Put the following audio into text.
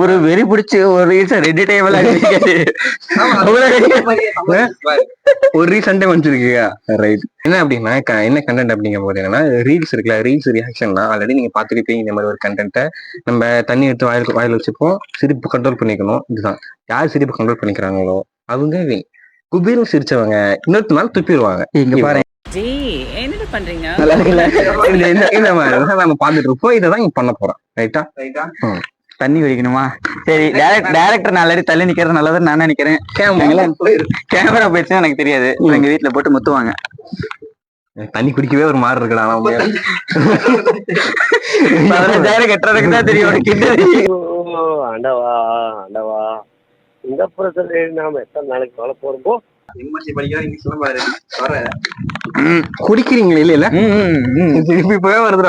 ஒரு வெறி பிடிச்சி ஒரு ரீசன் 2 டைம் ஒரு ரீசன்டே வந்துருக்கீங்க. ரைட். என்ன அப்படின்னா என்ன கண்டென்ட் அப்படிங்கும் போது என்னன்னா ரீல்ஸ் இருக்குல்ல, ரீல்ஸ் ரியாக்ஷன்லாம் ஆல்ரெடி நீங்க பார்த்துருப்பீங்க. இந்த மாதிரி ஒரு கண்டென்ட்டை நம்ம தண்ணி எடுத்து வாயில வச்சுப்போம், சிரிப்பு கண்ட்ரோல் பண்ணிக்கணும். இதுதான் யார் சிரிப்பு கண்ட்ரோல் பண்ணிக்கிறாங்களோ அவங்க குபீரும் சிரிச்சவங்க இன்னொரு நாள் துப்பிடுவாங்க. இங்க பாருங்க என்ன பண்றீங்க, இந்த மாதிரி நம்ம பார்த்துட்டு இருப்போம். இதை தான் பண்ண போறோம். ரைட்டா? தண்ணி குடிக்கணுமா? சரி, டைரக்டர் நாளடி தள்ளி நிக்கிறது நல்லதுன்னு நான் நினைக்கிறேன். கேமரா போயிடுச்சுன்னா எனக்கு தெரியாது. எங்க வீட்டுல போட்டு முத்துவாங்க. தண்ணி குடிக்கவே ஒரு மாதிரி இருக்குடா. 15,000 கட்டுறதுக்கு தான் தெரியும். ஆண்டவா ஆண்டவா, இந்த பிரச்சனை நாம எத்தனை நாளைக்கு வாழ போறோமோ. குடிக்கிறீங்களா? இல்ல திருப்பி போய் வருது.